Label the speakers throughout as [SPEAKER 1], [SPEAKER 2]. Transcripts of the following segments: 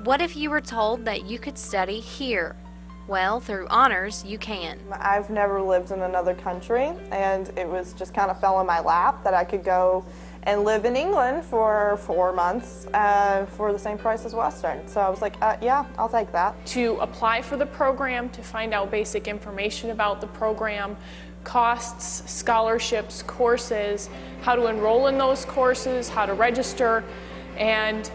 [SPEAKER 1] What if you were told that you could study here? Well, through honors, you can.
[SPEAKER 2] I've never lived in another country, and it was just kind of fell in my lap that I could go and live in England for 4 months for the same price as Western. So I was like, yeah, I'll take that.
[SPEAKER 3] To apply for the program, to find out basic information about the program, costs, scholarships, courses, how to enroll in those courses, how to register, and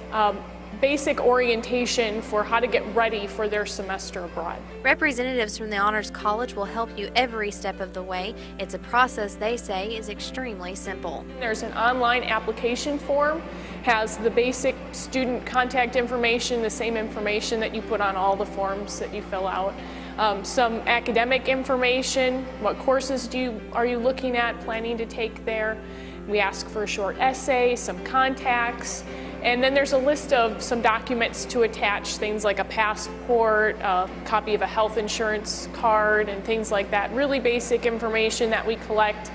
[SPEAKER 3] basic orientation for how to get ready for their semester abroad.
[SPEAKER 1] Representatives from the Honors College will help you every step of the way. It's a process they say is extremely simple.
[SPEAKER 3] There's an online application form, has the basic student contact information, the same information that you put on all the forms that you fill out. Some academic information, what courses are you looking at, planning to take there. We ask for a short essay, some contacts, and then there's a list of some documents to attach, things like a passport, a copy of a health insurance card, and things like that. Really basic information that we collect.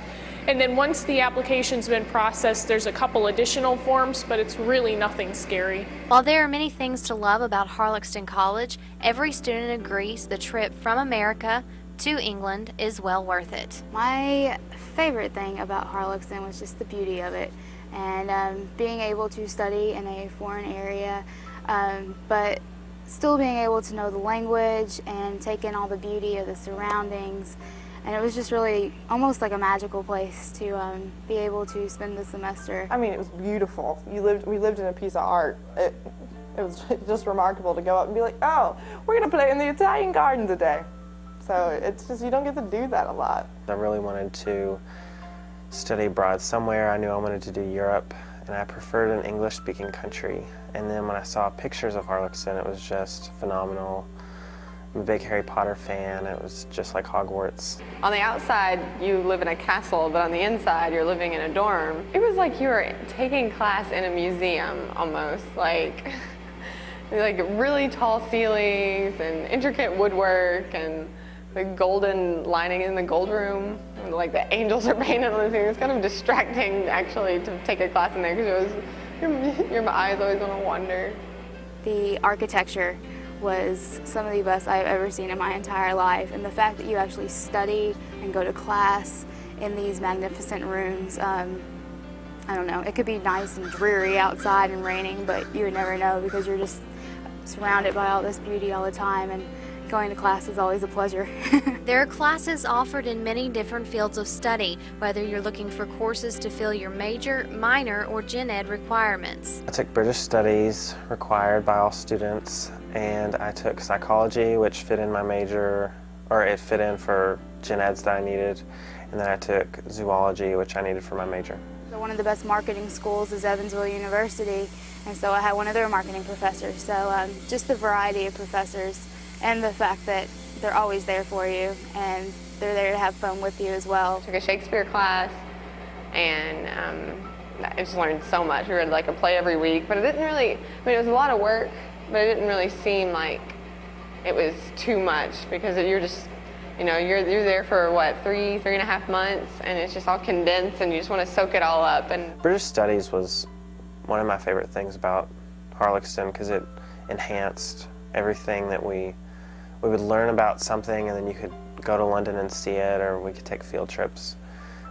[SPEAKER 3] And then once the application's been processed, there's a couple additional forms, but it's really nothing scary.
[SPEAKER 1] While there are many things to love about Harlaxton College, every student agrees the trip from America to England is well worth it.
[SPEAKER 4] My favorite thing about Harlaxton was just the beauty of it, and being able to study in a foreign area, but still being able to know the language and take in all the beauty of the surroundings. And it was just really almost like a magical place to be able to spend the semester.
[SPEAKER 2] I mean, it was beautiful. We lived in a piece of art. It was just remarkable to go up and be like, oh, we're going to play in the Italian garden today. So it's just, you don't get to do that a lot.
[SPEAKER 5] I really wanted to study abroad somewhere. I knew I wanted to do Europe, and I preferred an English-speaking country. And then when I saw pictures of Harlaxton, it was just phenomenal. I'm a big Harry Potter fan. It was just like Hogwarts.
[SPEAKER 6] On the outside, you live in a castle, but on the inside, you're living in a dorm. It was like you were taking class in a museum, almost. Like really tall ceilings and intricate woodwork and the golden lining in the gold room. And like the angels are painted on the ceiling. It's kind of distracting, actually, to take a class in there because your eyes always want to wander.
[SPEAKER 4] The architecture was some of the best I've ever seen in my entire life, and the fact that you actually study and go to class in these magnificent rooms, I don't know, it could be nice and dreary outside and raining, but you would never know because you're just surrounded by all this beauty all the time, and going to class is always a pleasure.
[SPEAKER 1] There are classes offered in many different fields of study, whether you're looking for courses to fill your major, minor, or gen ed requirements.
[SPEAKER 5] I took British Studies, required by all students, and I took psychology, which fit in my major, or it fit in for gen eds that I needed, and then I took zoology, which I needed for my major.
[SPEAKER 4] So one of the best marketing schools is Evansville University, and so I had one of their marketing professors. So just the variety of professors and the fact that they're always there for you and they're there to have fun with you as well.
[SPEAKER 6] I took a Shakespeare class, and I just learned so much. We read like a play every week, but it didn't really, I mean, it was a lot of work, but it didn't really seem like it was too much because you're just, you know, you're there for what, three and a half months, and it's just all condensed and you just want to soak it all up. And
[SPEAKER 5] British Studies was one of my favorite things about Harlaxton because it enhanced everything that we would learn about something, and then you could go to London and see it, or we could take field trips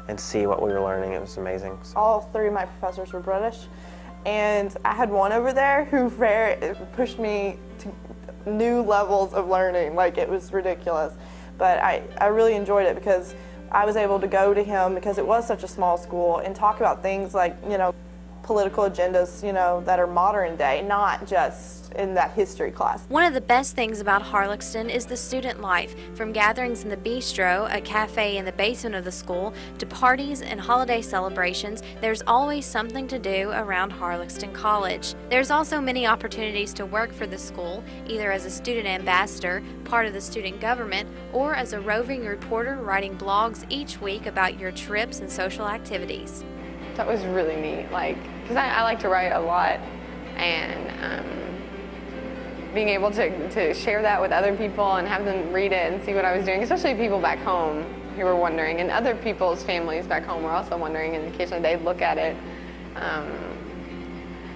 [SPEAKER 5] and see what we were learning. It was amazing.
[SPEAKER 2] All three of my professors were British, and I had one over there who pushed me to new levels of learning. Like, it was ridiculous. But I really enjoyed it because I was able to go to him, because it was such a small school, and talk about things like, you know, political agendas, you know, that are modern day, not just in that history class.
[SPEAKER 1] One of the best things about Harlaxton is the student life. From gatherings in the bistro, a cafe in the basement of the school, to parties and holiday celebrations, there's always something to do around Harlaxton College. There's also many opportunities to work for the school, either as a student ambassador, part of the student government, or as a roving reporter writing blogs each week about your trips and social activities.
[SPEAKER 6] that was really neat, like, because I like to write a lot, and being able to share that with other people and have them read it and see what I was doing, especially people back home who were wondering, and other people's families back home were also wondering, and occasionally they'd look at it.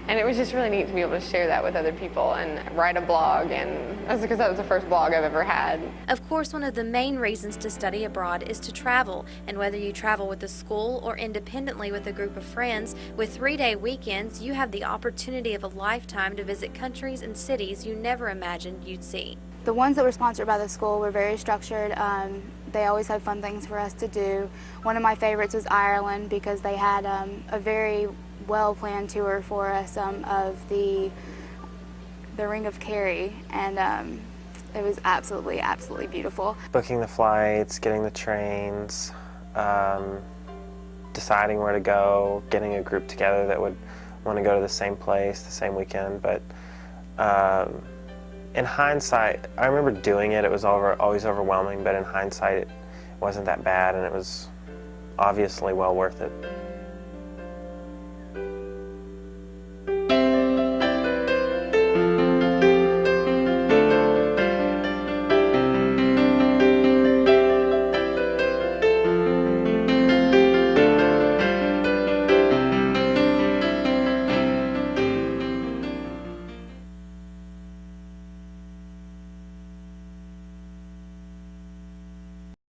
[SPEAKER 6] And it was just really neat to be able to share that with other people and write a blog, and that's because that was the first blog I've ever had.
[SPEAKER 1] Of course, one of the main reasons to study abroad is to travel, and whether you travel with a school or independently with a group of friends, with 3-day weekends, you have the opportunity of a lifetime to visit countries and cities you never imagined you'd see.
[SPEAKER 4] The ones that were sponsored by the school were very structured. They always had fun things for us to do. One of my favorites was Ireland because they had a very well-planned tour for us of the Ring of Kerry, and it was absolutely beautiful.
[SPEAKER 5] Booking the flights, getting the trains, deciding where to go, getting a group together that would want to go to the same place the same weekend. But in hindsight, I remember doing it. It was always overwhelming, but in hindsight, it wasn't that bad, and it was obviously well worth it.